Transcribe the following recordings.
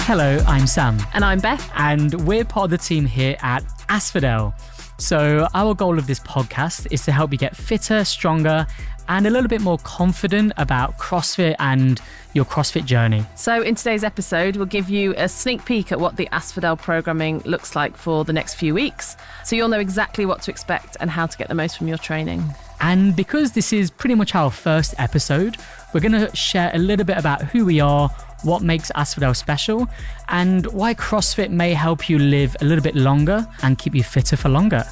Hello, I'm Sam. And I'm Beth. And we're part of the team here at Aspodel. So our goal of this podcast is to help you get fitter, stronger, and a little bit more confident about CrossFit and your CrossFit journey. So in today's episode, we'll give you a sneak peek at what the Aspodel programming looks like for the next few weeks. So you'll know exactly what to expect and how to get the most from your training. And because this is pretty much our first episode, we're going to share a little bit about who we are, what makes Aspodel special, and why CrossFit may help you live a little bit longer and keep you fitter for longer.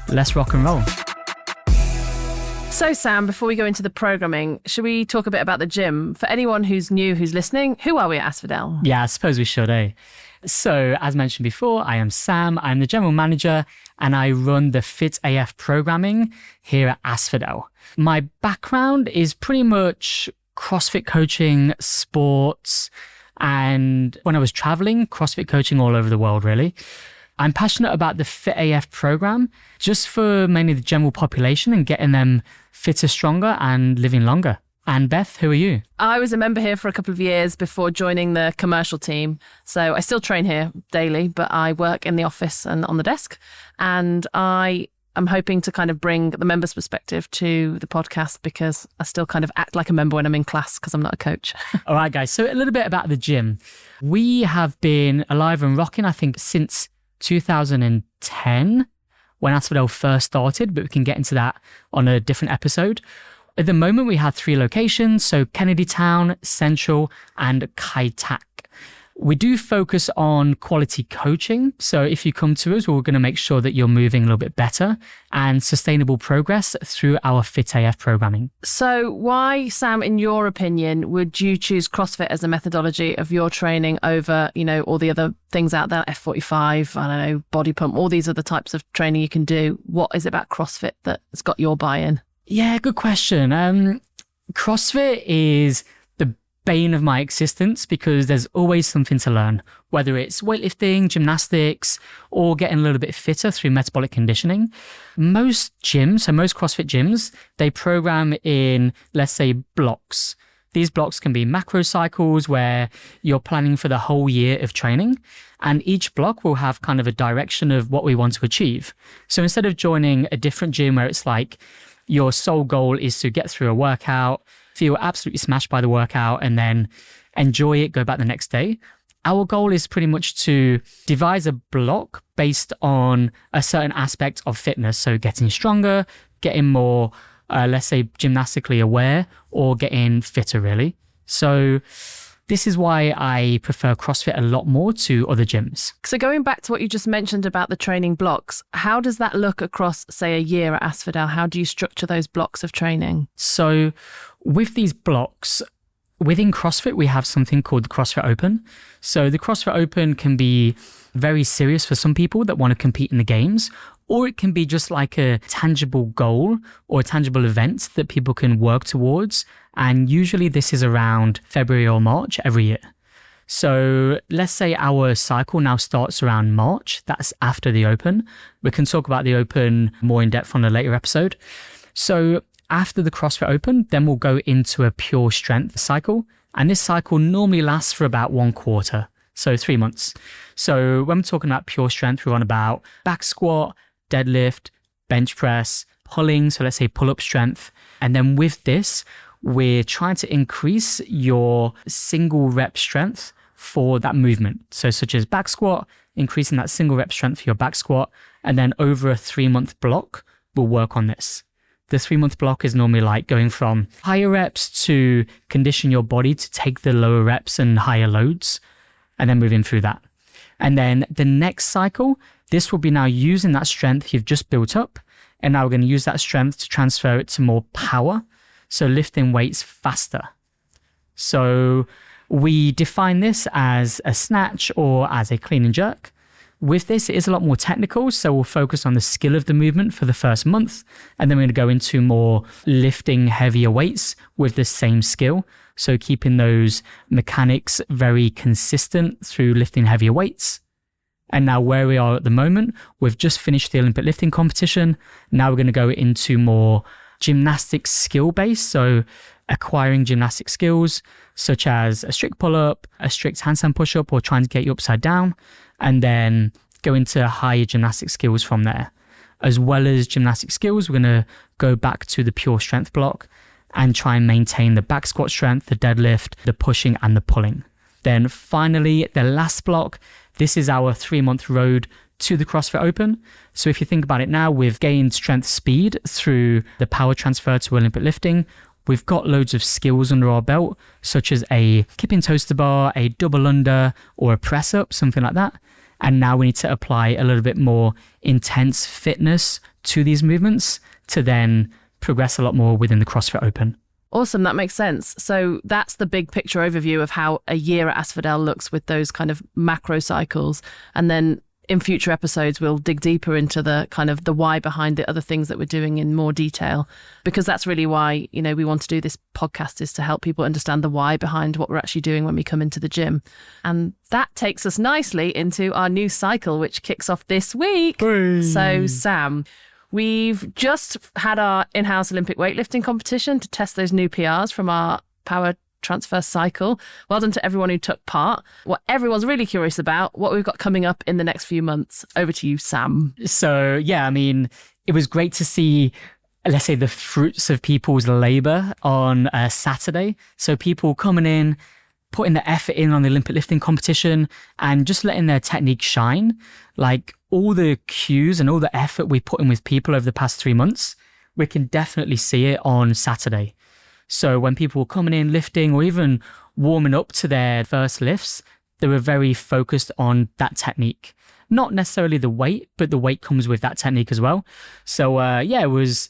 Let's rock and roll. So Sam, before we go into the programming, should we talk a bit about the gym? For anyone who's new, who's listening, who are we at Aspodel? Yeah, I suppose we should, eh? So, as mentioned before, I am Sam. I'm the general manager and I run the Fit AF programming here at Aspodel. My background is pretty much CrossFit coaching, sports, and when I was traveling, CrossFit coaching all over the world, really. I'm passionate about the Fit AF program just for mainly the general population and getting them fitter, stronger, and living longer. And Beth, who are you? I was a member here for a couple of years before joining the commercial team. So I still train here daily, but I work in the office and on the desk. And I am hoping to kind of bring the members' perspective to the podcast because I still kind of act like a member when I'm in class because I'm not a coach. All right, guys. So a little bit about the gym. We have been alive and rocking, I think, since 2010 when Aspodel first started, but we can get into that on a different episode. At the moment, we have 3 locations, so Kennedy Town, Central, and Kai Tak. We do focus on quality coaching. So if you come to us, we're going to make sure that you're moving a little bit better and sustainable progress through our Fit AF programming. So why, Sam, in your opinion, would you choose CrossFit as a methodology of your training over, all the other things out there, F45, I don't know, body pump, all these other types of training you can do? What is it about CrossFit that's got your buy-in? Yeah, good question. CrossFit is the bane of my existence because there's always something to learn, whether it's weightlifting, gymnastics, or getting a little bit fitter through metabolic conditioning. Most gyms, so most CrossFit gyms, they program in, let's say, blocks. These blocks can be macro cycles where you're planning for the whole year of training, and each block will have kind of a direction of what we want to achieve. So instead of joining a different gym where it's like, your sole goal is to get through a workout, feel absolutely smashed by the workout, and then enjoy it, go back the next day. Our goal is pretty much to devise a block based on a certain aspect of fitness. So getting stronger, getting more, let's say, gymnastically aware, or getting fitter, really. So this is why I prefer CrossFit a lot more to other gyms. So going back to what you just mentioned about the training blocks, how does that look across, say, a year at Aspodel? How do you structure those blocks of training? So with these blocks, within CrossFit, we have something called the CrossFit Open. So the CrossFit Open can be very serious for some people that want to compete in the games, or it can be just like a tangible goal or a tangible event that people can work towards. And usually this is around February or March every year. So let's say our cycle now starts around March. That's after the Open. We can talk about the Open more in depth on a later episode. So after the CrossFit Open, then we'll go into a pure strength cycle. And this cycle normally lasts for about 1 quarter. So 3 months. So when we're talking about pure strength, we're on about back squat, deadlift, bench press, pulling. So let's say pull-up strength. And then with this, we're trying to increase your single rep strength for that movement. So such as back squat, increasing that single rep strength for your back squat. And then over a 3-month block, we'll work on this. The 3-month block is normally like going from higher reps to condition your body to take the lower reps and higher loads, and then moving through that. And then the next cycle, this will be now using that strength you've just built up. And now we're going to use that strength to transfer it to more power. So lifting weights faster. So we define this as a snatch or as a clean and jerk. With this, it is a lot more technical. So we'll focus on the skill of the movement for the first month. And then we're going to go into more lifting heavier weights with the same skill. So keeping those mechanics very consistent through lifting heavier weights. And now where we are at the moment, we've just finished the Olympic lifting competition. Now we're going to go into more gymnastics skill based. So acquiring gymnastic skills such as a strict pull-up, a strict handstand push-up, or trying to get you upside down, and then go into higher gymnastic skills from there. As well as gymnastic skills, we're going to go back to the pure strength block and try and maintain the back squat strength, the deadlift, the pushing, and the pulling. Then finally, the last block, this is our 3-month road to the CrossFit Open. So if you think about it now, we've gained strength speed through the power transfer to Olympic lifting. We've got loads of skills under our belt, such as a kipping toaster bar, a double under, or a press up, something like that. And now we need to apply a little bit more intense fitness to these movements to then progress a lot more within the CrossFit Open. Awesome, that makes sense. So that's the big picture overview of how a year at Aspodel looks with those kind of macro cycles. And then in future episodes, we'll dig deeper into the kind of the why behind the other things that we're doing in more detail, because that's really why, we want to do this podcast, is to help people understand the why behind what we're actually doing when we come into the gym. And that takes us nicely into our new cycle, which kicks off this week. Hey. So Sam, we've just had our in-house Olympic weightlifting competition to test those new PRs from our power transfer cycle. Well done to everyone who took part. What everyone's really curious about, what we've got coming up in the next few months. Over to you, Sam. So yeah, it was great to see, let's say, the fruits of people's labor on Saturday. So people coming in, putting the effort in on the Olympic lifting competition and just letting their technique shine. Like all the cues and all the effort we put in with people over the past 3 months, we can definitely see it on Saturday. So when people were coming in, lifting, or even warming up to their first lifts, they were very focused on that technique. Not necessarily the weight, but the weight comes with that technique as well. So it was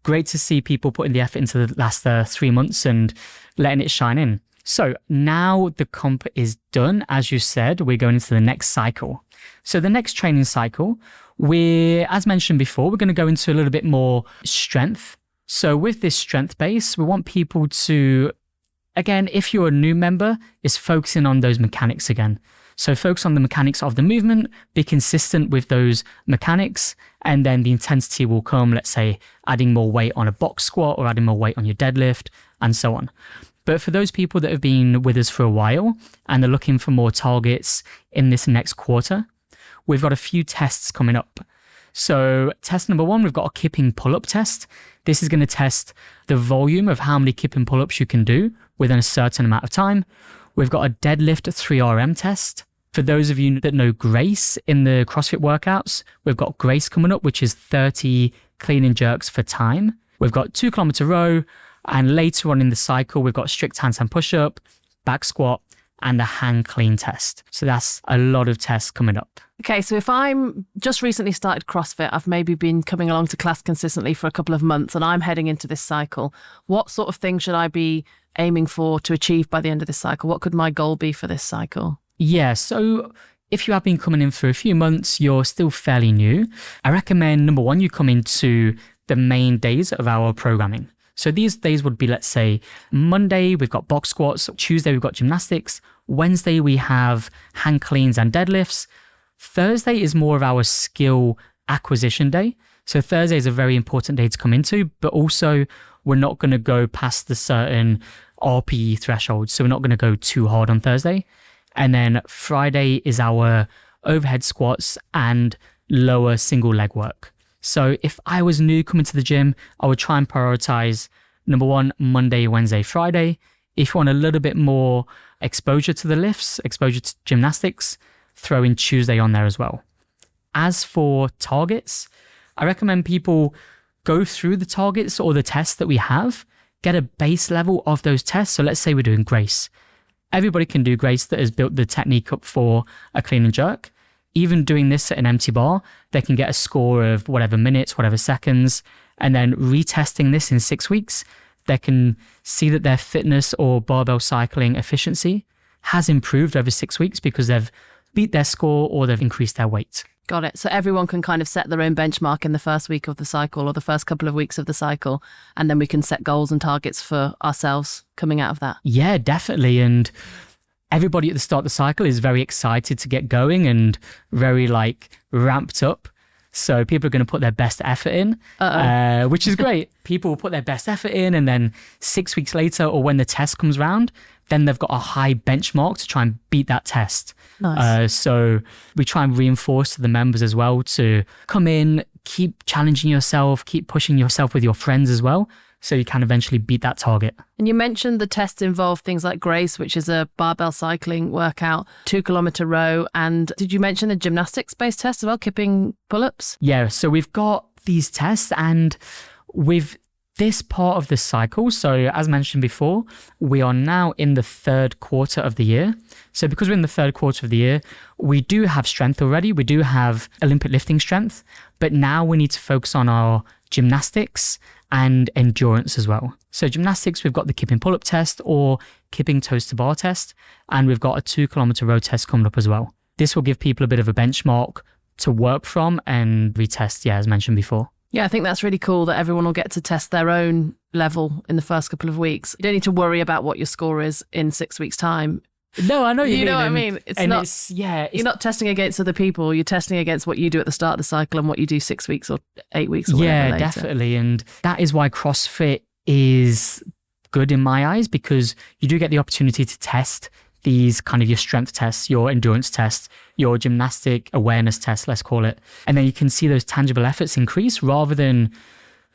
great to see people putting the effort into the last 3 months and letting it shine in. So now the comp is done. As you said, we're going into the next cycle. So the next training cycle, as mentioned before, we're going to go into a little bit more strength. So with this strength base, we want people to, again, if you're a new member, is focusing on those mechanics again. So focus on the mechanics of the movement, be consistent with those mechanics, and then the intensity will come, let's say, adding more weight on a box squat or adding more weight on your deadlift and so on. But for those people that have been with us for a while and are looking for more targets in this next quarter, we've got a few tests coming up. So test number 1, we've got a kipping pull-up test. This is going to test the volume of how many kipping pull-ups you can do within a certain amount of time. We've got a deadlift 3RM test. For those of you that know Grace in the CrossFit workouts, we've got Grace coming up, which is 30 clean and jerks for time. We've got 2 kilometer row, and later on in the cycle, we've got strict handstand push-up, back squat, and the hang clean test. So that's a lot of tests coming up. Okay, so if I'm just recently started CrossFit, I've maybe been coming along to class consistently for a couple of months and I'm heading into this cycle, what sort of thing should I be aiming for to achieve by the end of this cycle? What could my goal be for this cycle? Yeah, so if you have been coming in for a few months, you're still fairly new, I recommend, number 1, you come into the main days of our programming. So these days would be, let's say, Monday, we've got box squats. Tuesday, we've got gymnastics. Wednesday, we have hang cleans and deadlifts. Thursday is more of our skill acquisition day. So Thursday is a very important day to come into, but also we're not going to go past the certain RPE threshold. So we're not going to go too hard on Thursday. And then Friday is our overhead squats and lower single leg work. So if I was new coming to the gym, I would try and prioritize number 1, Monday, Wednesday, Friday. If you want a little bit more exposure to the lifts, exposure to gymnastics, throw in Tuesday on there as well. As for targets, I recommend people go through the targets or the tests that we have, get a base level of those tests. So let's say we're doing Grace. Everybody can do Grace that has built the technique up for a clean and jerk. Even doing this at an empty bar, they can get a score of whatever minutes, whatever seconds, and then retesting this in 6 weeks, they can see that their fitness or barbell cycling efficiency has improved over 6 weeks because they've beat their score or they've increased their weight. Got it. So everyone can kind of set their own benchmark in the first week of the cycle or the first couple of weeks of the cycle, and then we can set goals and targets for ourselves coming out of that. Yeah, definitely. And everybody at the start of the cycle is very excited to get going and very ramped up. So people are going to put their best effort in, which is great. People will put their best effort in, and then 6 weeks later, or when the test comes around, then they've got a high benchmark to try and beat that test. Nice. So we try and reinforce to the members as well to come in, keep challenging yourself, keep pushing yourself with your friends as well, so you can eventually beat that target. And you mentioned the tests involve things like Grace, which is a barbell cycling workout, 2-kilometer row. And did you mention a gymnastics-based test as well, kipping pull-ups? Yeah, so we've got these tests, and with this part of the cycle, so as mentioned before, we are now in the third quarter of the year. So because we're in the third quarter of the year, we do have strength already. We do have Olympic lifting strength, but now we need to focus on our gymnastics and endurance as well. So gymnastics, we've got the kipping pull-up test or kipping toes to bar test, and we've got a 2-kilometer row test coming up as well. This will give people a bit of a benchmark to work from and retest, as mentioned before. Yeah, I think that's really cool that everyone will get to test their own level in the first couple of weeks. You don't need to worry about what your score is in 6 weeks' time. No, I know you know what I mean. mean? You're not testing against other people. You're testing against what you do at the start of the cycle and what you do 6 weeks or 8 weeks or whatever later. Definitely. And that is why CrossFit is good in my eyes, because you do get the opportunity to test these kind of your strength tests, your endurance tests, your gymnastic awareness tests, let's call it. And then you can see those tangible efforts increase rather than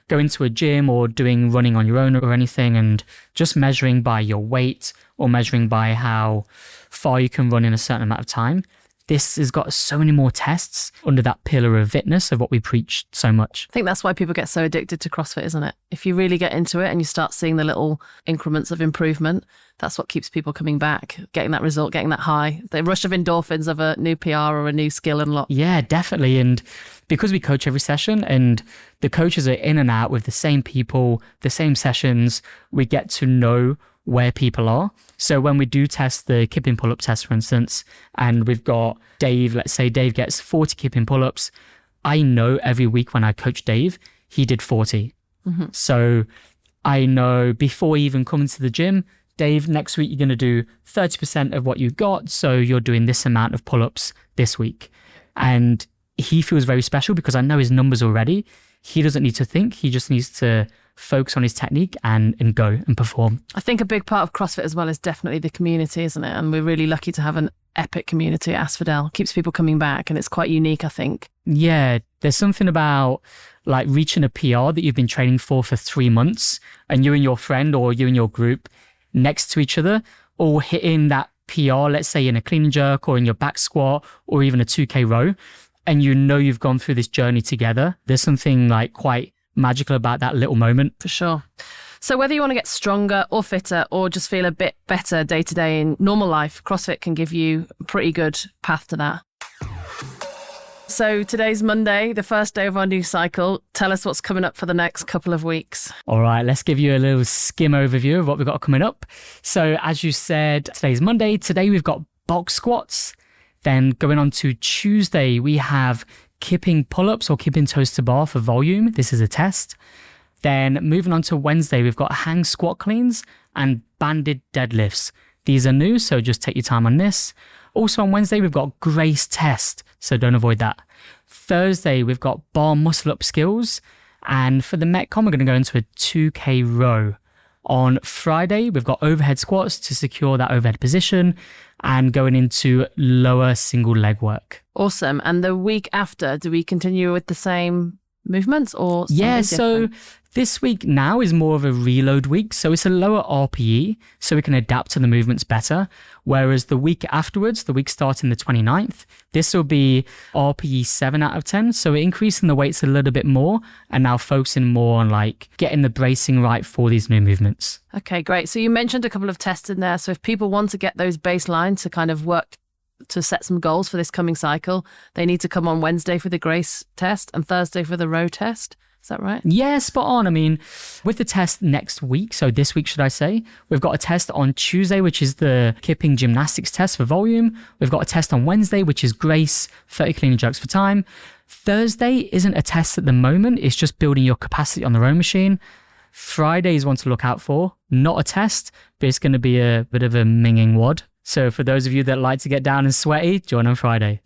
going to a gym or doing running on your own or anything and just measuring by your weight or measuring by how far you can run in a certain amount of time. This has got so many more tests under that pillar of fitness of what we preach so much. I think that's why people get so addicted to CrossFit, isn't it? If you really get into it and you start seeing the little increments of improvement, that's what keeps people coming back, getting that result, getting that high, the rush of endorphins of a new PR or a new skill unlock. Yeah, definitely. And because we coach every session and the coaches are in and out with the same people, the same sessions, we get to know where people are. So when we do test the kipping pull-up test, for instance, and we've got Dave, let's say Dave gets 40 kipping pull-ups, I know every week when I coach Dave, he did 40. Mm-hmm. So I know before even coming to the gym, Dave, next week you're going to do 30% of what you got. So you're doing this amount of pull-ups this week. And he feels very special because I know his numbers already. He doesn't need to think. He just needs to focus on his technique and go and perform. I think a big part of CrossFit as well is definitely the community, isn't it? And we're really lucky to have an epic community at Aspodel. Keeps people coming back and it's quite unique, I think. Yeah, there's something about like reaching a PR that you've been training for 3 months and you and your friend or you and your group next to each other or hitting that PR, let's say in a clean and jerk or in your back squat or even a 2K row, and you know you've gone through this journey together. There's something like quite magical about that little moment. For sure. So whether you want to get stronger or fitter or just feel a bit better day to day in normal life, CrossFit can give you a pretty good path to that. So today's Monday, the first day of our new cycle. Tell us what's coming up for the next couple of weeks. All right, let's give you a little skim overview of what we've got coming up. So as you said, today's Monday. Today we've got box squats. Then going on to Tuesday, we have kipping pull-ups or kipping toes to bar for volume. This is a test. Then moving on to Wednesday, we've got hang squat cleans and banded deadlifts. These are new, so just take your time on this. Also on Wednesday, we've got Grace test, so don't avoid that. Thursday, we've got bar muscle up skills. And for the Metcon, we're going to go into a 2K row. On Friday, we've got overhead squats to secure that overhead position and going into lower single leg work. Awesome. And the week after, do we continue with the same movements or something different? So this week now is more of a reload week. So it's a lower RPE, so we can adapt to the movements better. Whereas the week afterwards, the week starting the 29th, this will be RPE 7 out of 10. So we're increasing the weights a little bit more and now focusing more on like getting the bracing right for these new movements. Okay, great. So you mentioned a couple of tests in there. So if people want to get those baselines to kind of work to set some goals for this coming cycle, they need to come on Wednesday for the Grace test and Thursday for the row test. Is that right? Yeah, spot on. I mean, with the test next week, so this week, should I say, we've got a test on Tuesday, which is the kipping gymnastics test for volume. We've got a test on Wednesday, which is Grace, 30 clean and jerks for time. Thursday isn't a test at the moment. It's just building your capacity on the row machine. Friday is one to look out for. Not a test, but it's going to be a bit of a minging wad. So for those of you that like to get down and sweaty, join on Friday.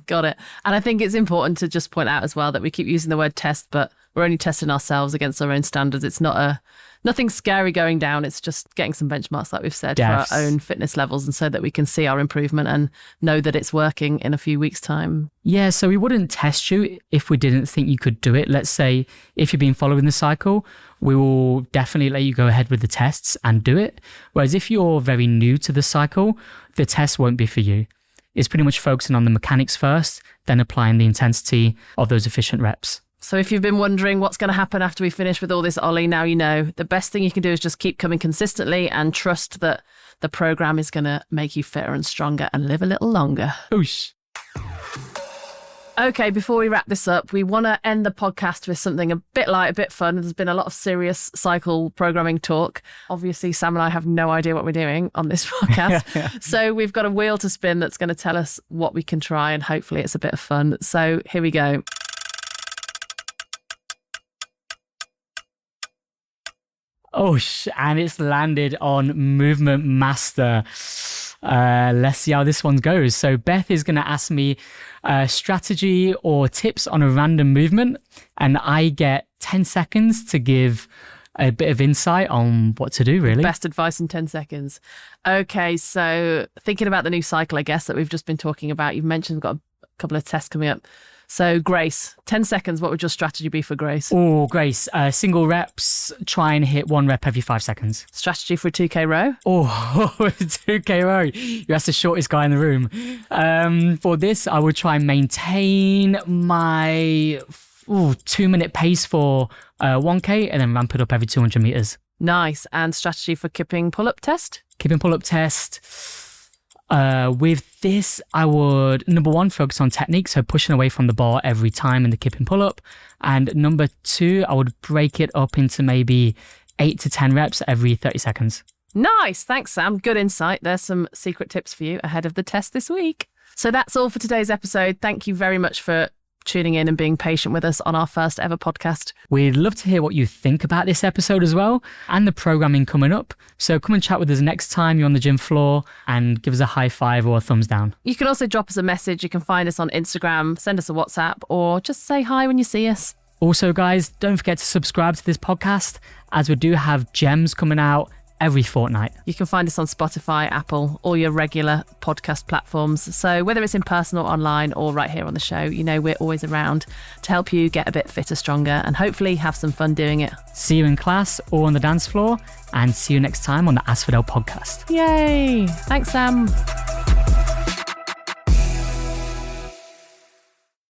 Got it. And I think it's important to just point out as well that we keep using the word test, but we're only testing ourselves against our own standards. It's not nothing scary going down. It's just getting some benchmarks, like we've said, Defs. for our own fitness levels, and so that we can see our improvement and know that it's working in a few weeks' time. Yeah, so we wouldn't test you if we didn't think you could do it. Let's say if you've been following the cycle, we will definitely let you go ahead with the tests and do it. Whereas if you're very new to the cycle, the test won't be for you. It's pretty much focusing on the mechanics first, then applying the intensity of those efficient reps. So if you've been wondering what's going to happen after we finish with all this Ollie, now you know. The best thing you can do is just keep coming consistently and trust that the program is going to make you fitter and stronger and live a little longer. Oosh. Okay, before we wrap this up, we want to end the podcast with something a bit light, a bit fun. There's been a lot of serious cycle programming talk. Obviously, Sam and I have no idea what we're doing on this podcast. So we've got a wheel to spin that's going to tell us what we can try, and hopefully it's a bit of fun. So here we go. And it's landed on Movement Master. Let's see how this one goes. So Beth is going to ask me strategy or tips on a random movement, and I get 10 seconds to give a bit of insight on what to do, really. Best advice in 10 seconds. Okay, so thinking about the new cycle, I guess, that we've just been talking about, you've mentioned we've got a couple of tests coming up. So Grace, 10 seconds, what would your strategy be for Grace? Oh, Grace, single reps, try and hit 1 rep every 5 seconds. Strategy for a 2K row? 2K row. That's the shortest guy in the room. For this, I would try and maintain my 2-minute pace for 1K and then ramp it up every 200 meters. Nice. And strategy for kipping pull-up test? Kipping pull-up test. With this, I would, number 1, focus on technique, so pushing away from the bar every time in the kipping pull-up. And number 2, I would break it up into maybe 8 to 10 reps every 30 seconds. Nice. Thanks, Sam. Good insight. There's some secret tips for you ahead of the test this week. So that's all for today's episode. Thank you very much for tuning in and being patient with us on our first ever podcast. We'd love to hear what you think about this episode as well, and the programming coming up. So come and chat with us next time you're on the gym floor and give us a high five or a thumbs down. You can also drop us a message. You can find us on Instagram, send us a WhatsApp, or just say hi when you see us. Also, guys, don't forget to subscribe to this podcast, as we do have gems coming out every fortnight. You can find us on Spotify, Apple, all your regular podcast platforms. So whether it's in person or online or right here on the show, you know we're always around to help you get a bit fitter, stronger, and hopefully have some fun doing it. See you in class or on the dance floor, and see you next time on the Aspodel podcast. Yay! Thanks, Sam.